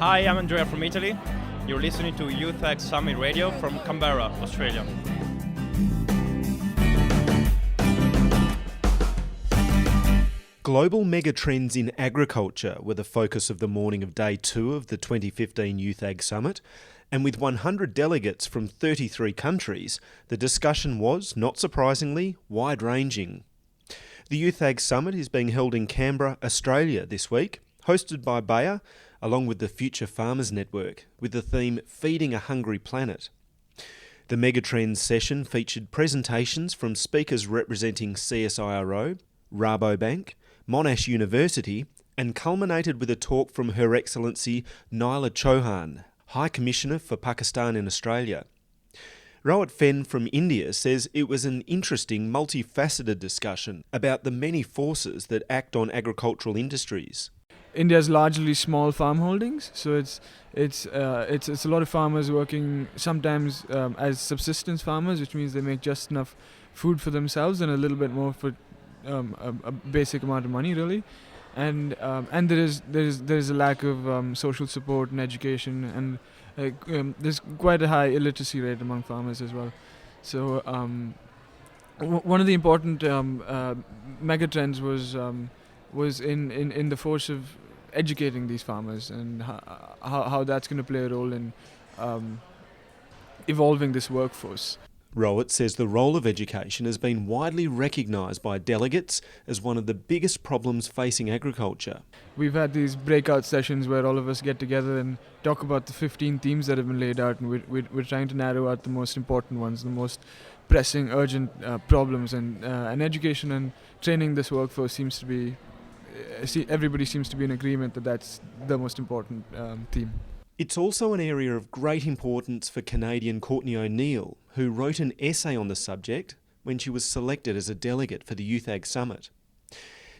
Hi, I'm Andrea from Italy. You're listening to Youth Ag Summit Radio from Canberra, Australia. Global megatrends in agriculture were the focus of the morning of Day 2 of the 2015 Youth Ag Summit, and with 100 delegates from 33 countries, the discussion was, not surprisingly, wide-ranging. The Youth Ag Summit is being held in Canberra, Australia this week, hosted by Bayer, along with the Future Farmers Network, with the theme Feeding a Hungry Planet. The Megatrends session featured presentations from speakers representing CSIRO, Rabobank, Monash University, and culminated with a talk from Her Excellency Naila Chauhan, High Commissioner for Pakistan in Australia. Rohit Fen from India says it was an interesting, multifaceted discussion about the many forces that act on agricultural industries. India's largely small farm holdings, so it's a lot of farmers working sometimes as subsistence farmers, which means they make just enough food for themselves and a little bit more for a basic amount of money, really. And there is a lack of social support and education, and there's quite a high illiteracy rate among farmers as well. So one of the important megatrends was in the force of educating these farmers and how that's going to play a role in evolving this workforce. Rohit says the role of education has been widely recognised by delegates as one of the biggest problems facing agriculture. We've had these breakout sessions where all of us get together and talk about the 15 themes that have been laid out, and we're trying to narrow out the most important ones, the most pressing, urgent problems, and education and training this workforce seems to be, everybody seems to be in agreement that that's the most important theme. It's also an area of great importance for Canadian Courtney O'Neill, who wrote an essay on the subject when she was selected as a delegate for the Youth Ag Summit.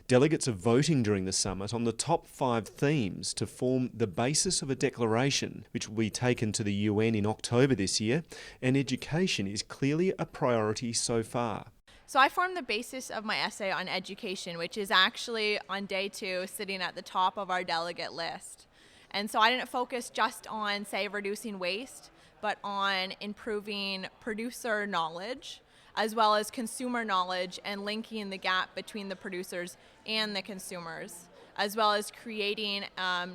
Delegates are voting during the summit on the top 5 themes to form the basis of a declaration which will be taken to the UN in October this year, and education is clearly a priority so far. So I formed the basis of my essay on education, which is actually on day 2 sitting at the top of our delegate list. And so I didn't focus just on, say, reducing waste, but on improving producer knowledge, as well as consumer knowledge and linking the gap between the producers and the consumers, as well as creating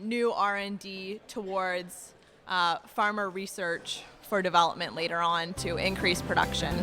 new R&D towards farmer research for development later on to increase production.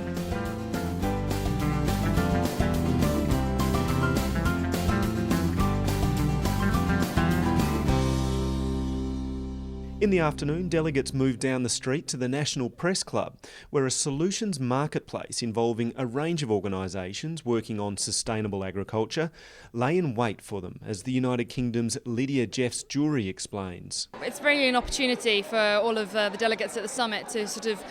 In the afternoon, delegates moved down the street to the National Press Club, where a solutions marketplace involving a range of organisations working on sustainable agriculture lay in wait for them, as the United Kingdom's Lydia Jeffs-Jury explains. It's really an opportunity for all of the delegates at the summit to sort of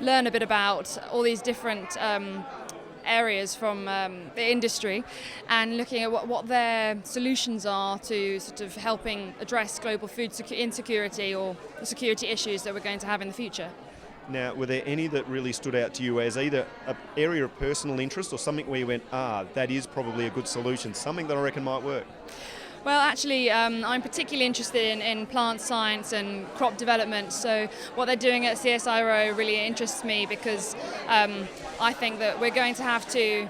learn a bit about all these different areas from the industry and looking at what their solutions are to sort of helping address global food insecurity or the security issues that we're going to have in the future. Now, were there any that really stood out to you as either an area of personal interest or something where you went, that is probably a good solution, something that I reckon might work? Well, actually, I'm particularly interested in plant science and crop development, so what they're doing at CSIRO really interests me because I think that we're going to have to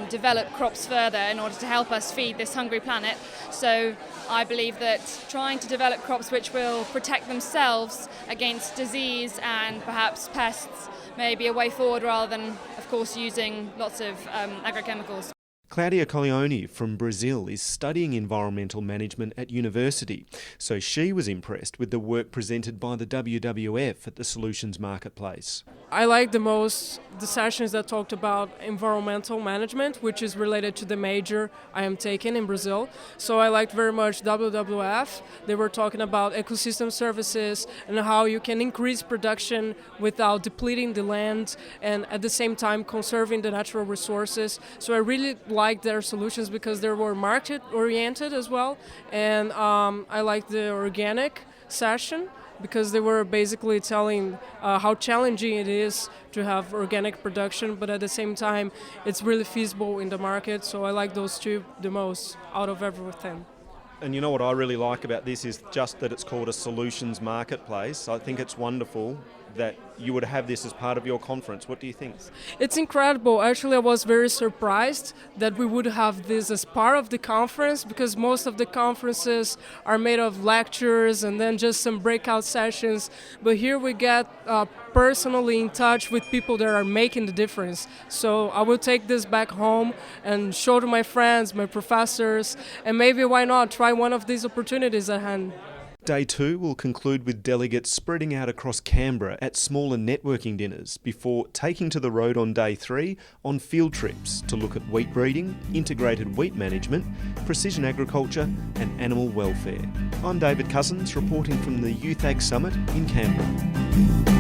develop crops further in order to help us feed this hungry planet. So I believe that trying to develop crops which will protect themselves against disease and perhaps pests may be a way forward rather than, of course, using lots of agrochemicals. Claudia Coglioni from Brazil is studying environmental management at university, so she was impressed with the work presented by the WWF at the Solutions Marketplace. I like the most the sessions that talked about environmental management, which is related to the major I am taking in Brazil. So I liked very much WWF. They were talking about ecosystem services and how you can increase production without depleting the land and at the same time conserving the natural resources. So I really liked their solutions because they were market oriented as well. And I liked the organic session, because they were basically telling how challenging it is to have organic production, but at the same time, it's really feasible in the market. So I like those two the most out of everything. And you know what I really like about this is just that it's called a solutions marketplace. I think it's wonderful that you would have this as part of your conference. What do you think? It's incredible. Actually, I was very surprised that we would have this as part of the conference, because most of the conferences are made of lectures and then just some breakout sessions. But here we get personally in touch with people that are making the difference. So I will take this back home and show to my friends, my professors, and maybe why not try one of these opportunities at hand. Day 2 will conclude with delegates spreading out across Canberra at smaller networking dinners before taking to the road on Day 3 on field trips to look at wheat breeding, integrated wheat management, precision agriculture and animal welfare. I'm David Cousins, reporting from the Youth Ag Summit in Canberra.